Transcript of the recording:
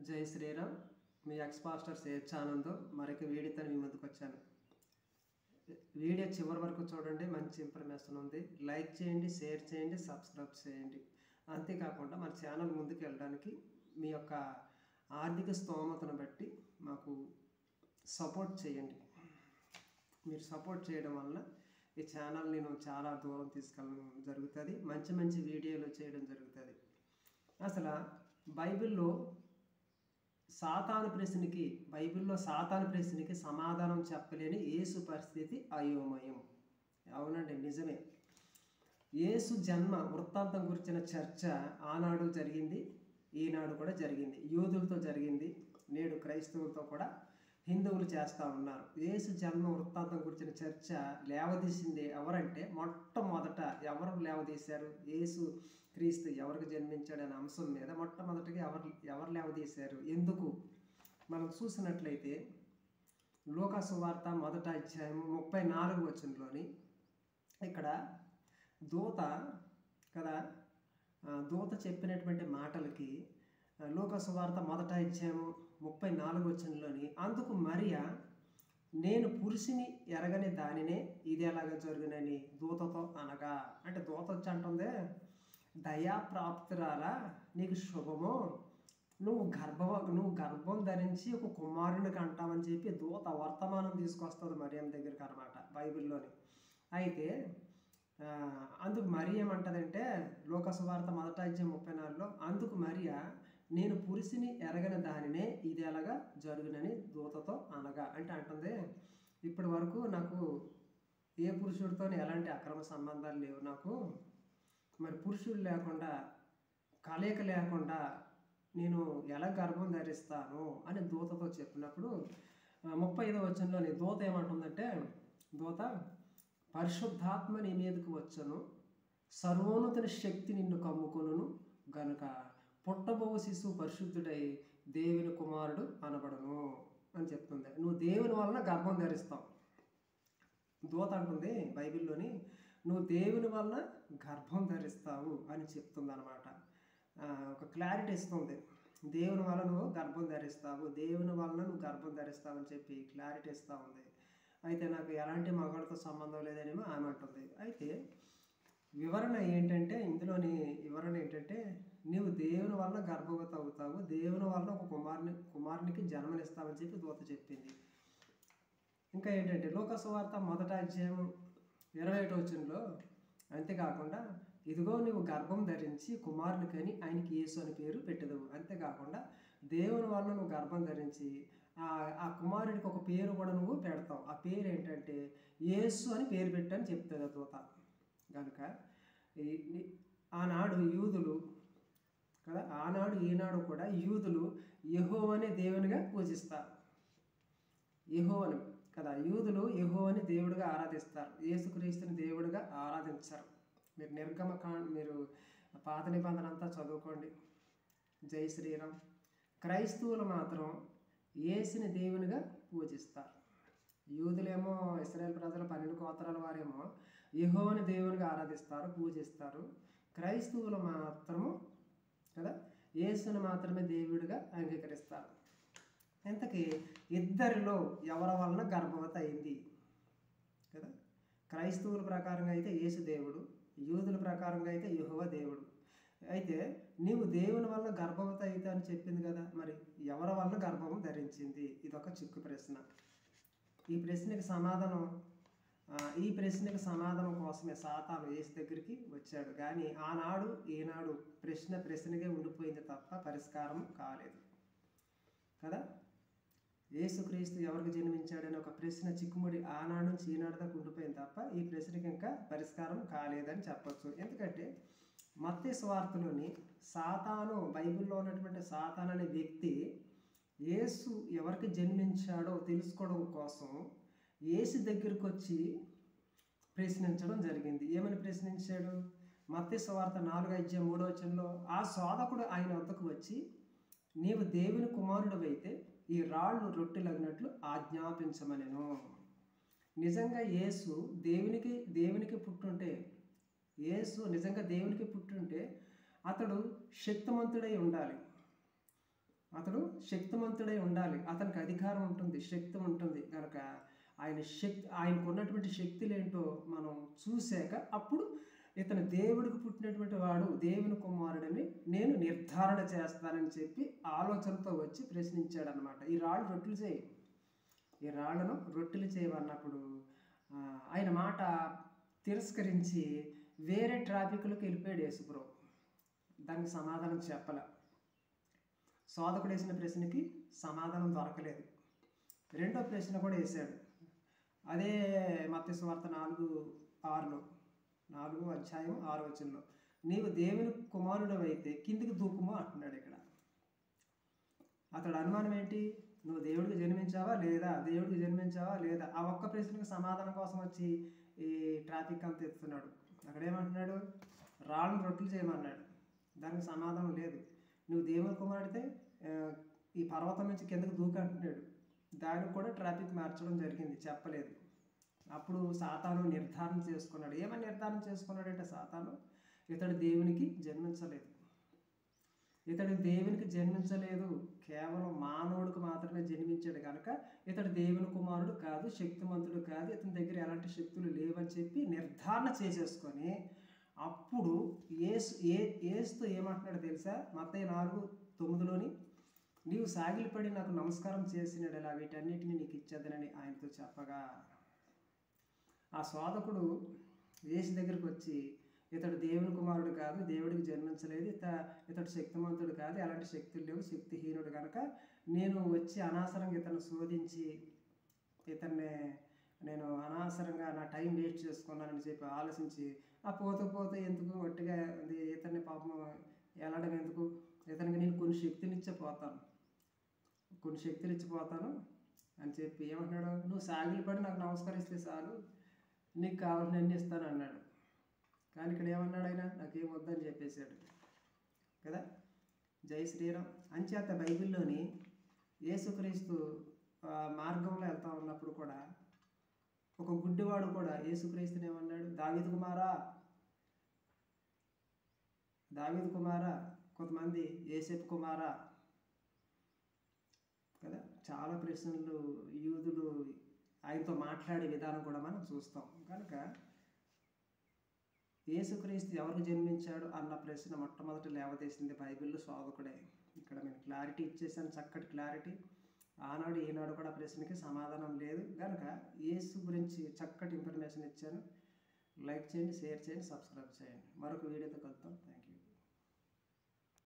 జై శ్రీరామ్. మీ X pastor సేచ్ Anand మరొక వీడియోతో మీ ముందుకు వచ్చాను. వీడియో చివరి వరకు చూడండి, మంచి ఇన్ఫర్మేషన్ ఉంది. లైక్ చేయండి, షేర్ చేయండి, సబ్స్క్రైబ్ చేయండి. అంతేకాకుండా మన ఛానల్ ముందుకు వెళ్ళడానికి మీ యొక్క ఆర్థిక స్తోమతను బట్టి మాకు సపోర్ట్ చేయండి. మీరు సపోర్ట్ చేయడం వల్ల ఈ ఛానల్ నేను చాలా దూరం తీసుకెళ్ళడం జరుగుతుంది. మంచి మంచి వీడియోలు చేయడం జరుగుతుంది. అసలు బైబిల్లో సాతాను ప్రశ్నకి సమాధానం చెప్పలేని యేసు పరిస్థితి అయోమయం. అవునండి, నిజమే. యేసు జన్మ వృత్తాంతం గురించిన చర్చ ఆనాడు జరిగింది, ఈనాడు కూడా జరిగింది. యూదులతో జరిగింది, నేడు క్రైస్తవులతో కూడా హిందువులు చేస్తూ ఉన్నారు. యేసు జన్మ వృత్తాంతం గురించిన చర్చ లేవదీసింది ఎవరంటే, మొట్టమొదట ఎవరు లేవదీశారు? యేసు క్రీస్తు ఎవరికి జన్మించాడనే అంశం మీద మొట్టమొదటిగా ఎవరు లేవదీశారు? ఎందుకు? మనం చూసినట్లయితే లూకా సువార్త 1వ అధ్యాయం 34వ వచనంలోని ఇక్కడ దూత చెప్పినటువంటి మాటలకి లూకా సువార్త 1వ అధ్యాయం 34వ వచనంలోని, అందుకు మరియ నేను పురుషుని ఎరగని దానినే ఇది ఎలాగ జరుగునని దూతతో అనగా, అంటే దూత వచ్చి అంటుంది, దయాప్రాప్తురాలా నీకు శుభము, నువ్వు గర్భం ధరించి ఒక కుమారునికి అంటామని చెప్పి దూత వర్తమానం తీసుకొస్తుంది మరియం దగ్గరికి అనమాట బైబిల్లోని. అయితే అందుకు మరియ ఏమంటదంటే, లూకా సువార్త 1వ అధ్యాయం 34లో, అందుకు మరియ నేను పురుషుని ఎరగని దానినే ఇది ఎలాగా జరుగునని దూతతో అనగా, అంటే అంటుంది, ఇప్పటి వరకు నాకు ఏ పురుషుడితో ఎలాంటి అక్రమ సంబంధాలు లేవు, నాకు మరి పురుషుడు లేకుండా కలయిక లేకుండా నేను ఎలా గర్భం ధరిస్తాను అని దూతతో చెప్పినప్పుడు 35వ వచనంలోని దూత ఏమంటుందంటే, దూత పరిశుద్ధాత్మ నీ మీదకు వచ్చను, సర్వోన్నతుని శక్తి నిన్ను కమ్ముకొనును గనుక పుట్టబోవు శిశువు పరిశుద్ధుడై దేవుని కుమారుడు అనబడను అని చెప్తుంది. నువ్వు దేవుని వలన గర్భం ధరిస్తావు. దూత అంటుంది బైబిల్లోని, నువ్వు దేవుని వలన గర్భం ధరిస్తావు అని చెప్తుంది అనమాట. ఒక క్లారిటీ ఇస్తుంది. దేవుని వలన నువ్వు గర్భం ధరిస్తావు, దేవుని వలన నువ్వు గర్భం ధరిస్తావు అని చెప్పి క్లారిటీ ఇస్తూ ఉంది. అయితే నాకు ఎలాంటి మగవాడితో సంబంధం లేదనేమో ఆమె అంటుంది. అయితే ఇందులోని వివరణ ఏంటంటే, నీవు దేవుని వలన గర్భవతి అవుతావు, దేవుని వలన ఒక కుమారునికి జన్మనిస్తావని చెప్పి దూత చెప్పింది. ఇంకా ఏంటంటే లూకా సువార్త 1వ అధ్యాయం 21వ వచనంలో, అంతేకాకుండా ఇదిగో నువ్వు గర్భం ధరించి కుమారునికని ఆయనకి యేసు అని పేరు పెట్టెదవు. అంతేకాకుండా దేవుని వలన నువ్వు గర్భం ధరించి ఆ కుమారుడికి ఒక పేరు కూడా నువ్వు పెడతావు. ఆ పేరు ఏంటంటే యేసు అని పేరు పెట్టని చెప్తుంది దూత. కనుక ఆనాడు యూదులు కదా, ఆనాడు ఈనాడు కూడా యూదులు యెహోవానే దేవునిగా పూజిస్తారు. యెహోవాను కదా, యూదులు యెహోవాని దేవుడిగా ఆరాధిస్తారు, యేసుక్రీస్తుని దేవుడిగా ఆరాధించరు. మీరు పాత నిబంధన అంతా చదువుకోండి. జై శ్రీరామ్. క్రైస్తవులు మాత్రం యేసుని దేవునిగా పూజిస్తారు. యూదులేమో ఇశ్రాయేల్ ప్రజల 12 గోత్రాల వారేమో యెహోవాని దేవునిగా ఆరాధిస్తారు, పూజిస్తారు. క్రైస్తవులు మాత్రము కదా యేసుని మాత్రమే దేవుడిగా అంగీకరిస్తారు. ఇంతకీ ఇద్దరిలో ఎవరి వలన గర్భవతి అయింది కదా? క్రైస్తవుల ప్రకారంగా అయితే యేసు దేవుడు, యూదుల ప్రకారంగా అయితే యెహోవా దేవుడు. అయితే నీవు దేవుని వల్ల గర్భవతి అయితే అని చెప్పింది కదా, మరి ఎవరి వల్ల గర్భం ధరించింది? ఇదొక చిక్కు ప్రశ్న. ఈ ప్రశ్నకి సమాధానం కోసమే సాతాను యేసు దగ్గరికి వచ్చాడు. కానీ ఆనాడు ఈనాడు ప్రశ్నగా ఉండిపోయింది తప్ప పరిష్కారం కాలేదు కదా. యేసుక్రీస్తు ఎవరికి జన్మించాడని ఒక ప్రశ్న చిక్కుముడి ఆనాడు నుంచి ఈనాడు దాకా ఉండిపోయింది తప్ప ఈ ప్రశ్నకి ఇంకా పరిష్కారం కాలేదని చెప్పచ్చు. ఎందుకంటే మత్తయి సువార్తలోని సాతాను, బైబిల్లో ఉన్నటువంటి సాతాను అనే వ్యక్తి యేసు ఎవరికి జన్మించాడో తెలుసుకోవడం కోసం యేసు దగ్గరికి వచ్చి ప్రశ్నించడం జరిగింది. ఏమని ప్రశ్నించాడు? మత్తయి సువార్త 4వ అధ్యాయం 3వ వచనంలో, ఆ శోధకుడు ఆయన వద్దకు వచ్చి, నీవు దేవుని కుమారుడివైతే ఈ రాళ్ళు రొట్టెలగినట్లు ఆజ్ఞాపించమనెను. నిజంగా యేసు దేవునికి పుట్టుంటే, యేసు నిజంగా దేవునికి పుట్టుంటే అతడు శక్తిమంతుడై ఉండాలి. అతడు శక్తిమంతుడై ఉండాలి, అతనికి అధికారం ఉంటుంది, శక్తి ఉంటుంది కనుక ఆయనకు ఉన్నటువంటి శక్తులు ఏంటో మనం చూశాక అప్పుడు ఇతను దేవుడికి పుట్టినటువంటి వాడు, దేవుని కుమారుడని నేను నిర్ధారణ చేస్తానని చెప్పి ఆలోచనతో వచ్చి ప్రశ్నించాడు అనమాట. ఈ రాళ్ళు రొట్టెలు చేయి, ఈ రాళ్లను రొట్టెలు చేయమన్నప్పుడు ఆయన మాట తిరస్కరించి వేరే ట్రాఫిక్లోకి వెళ్ళిపోయాడు యేసుప్రభు. దానికి సమాధానం చెప్పల. శోధకుడు వేసిన ప్రశ్నకి సమాధానం దొరకలేదు. రెండో ప్రశ్న కూడా వేశాడు. అదే మత్తయి సువార్త 4:6లో, 4వ అధ్యాయం 6వ వచనంలో, నీవు దేవుని కుమారుడు అయితే కిందికి దూకుము అంటున్నాడు. ఇక్కడ అతడు అనుమానం ఏంటి? నువ్వు దేవుడికి జన్మించావా లేదా, దేవుడికి జన్మించావా లేదా, ఆ ఒక్క ప్రశ్నకు సమాధానం కోసం వచ్చి ఈ ట్రాఫిక్ అంతా ఎత్తున్నాడు. అక్కడ ఏమంటున్నాడు? రాళ్ళను రొట్టెలు చేయమన్నాడు. దానికి సమాధానం లేదు. నువ్వు దేవుని కుమారుడితే ఈ పర్వతం నుంచి కిందకు దూకు అంటున్నాడు. దానికి కూడా ట్రాఫిక్ మార్చడం జరిగింది, చెప్పలేదు. అప్పుడు సాతాను నిర్ధారణ చేసుకున్నాడు. ఏమని నిర్ధారణ చేసుకున్నాడంటే సాతాను, ఇతడు దేవునికి జన్మించలేదు, ఇతడు దేవునికి జన్మించలేదు, కేవలం మానవుడికి మాత్రమే జన్మించాడు కనుక ఇతడు దేవుని కుమారుడు కాదు, శక్తిమంతుడు కాదు, ఇతని దగ్గర ఎలాంటి శక్తులు లేవని చెప్పి నిర్ధారణ చేసేసుకొని అప్పుడు ఏస్తూ ఏమంటున్నాడు తెలుసా? మత్తయి 4:9లోని, నీవు సాగిలిపడి నాకు నమస్కారం చేసినడలా వీటన్నిటిని నీకు ఇచ్చేదనని ఆయనతో చెప్పగా, ఆ శోధకుడు యేసు దగ్గరికి వచ్చి, ఇతడు దేవుని కుమారుడు కాదు, దేవుడికి జన్మించలేదు, ఇతడు శక్తిమంతుడు కాదు, ఎలాంటి శక్తులు లేవు, శక్తిహీనుడు కనుక నేను వచ్చి అనవసరంగా ఇతను శోధించి ఇతన్ని నేను అనవసరంగా నా టైం వేస్ట్ చేసుకున్నానని చెప్పి ఆలోచించి, ఆ పోతే ఎందుకు ఒట్టిగా ఇతన్ని పాపం వెళ్ళడం ఎందుకు, ఇతనికి నేను కొన్ని శక్తులు ఇచ్చిపోతాను అని చెప్పి ఏమంటున్నాడు? నువ్వు సాగిలిపడి నాకు నమస్కరిస్తే చాలు, నీకు కావాల్సినన్ని ఇస్తాను అన్నాడు. కానీ ఇక్కడ ఏమన్నాడు ఆయన? నాకేం వద్దని చెప్పేశాడు కదా. జై శ్రీరామ్. అంచేత బైబిల్లోని యేసుక్రీస్తు మార్గంలో వెళ్తా ఉన్నప్పుడు కూడా ఒక గుడ్డివాడు కూడా యేసుక్రీస్తుని ఏమన్నాడు? దావీదు కుమారా, కొంతమంది యేసేపు కుమారా కదా. చాలా ప్రశ్నలు యూదులు ఆయనతో మాట్లాడే విధానం కూడా మనం చూస్తాం. కనుక యేసుక్రీస్తు ఎవరికి జన్మించాడు అన్న ప్రశ్న మొట్టమొదటి లేవదీసింది బైబిల్లో శోధకుడే. ఇక్కడ నేను క్లారిటీ ఇచ్చేసాను, చక్కటి క్లారిటీ. ఆనాడు ఈనాడు కూడా ప్రశ్నకి సమాధానం లేదు కనుక యేసు గురించి చక్కటి ఇన్ఫర్మేషన్ ఇచ్చాను. లైక్ చేయండి, షేర్ చేయండి, సబ్స్క్రైబ్ చేయండి. మరొక వీడియోతో కలుద్దాం. Thank you.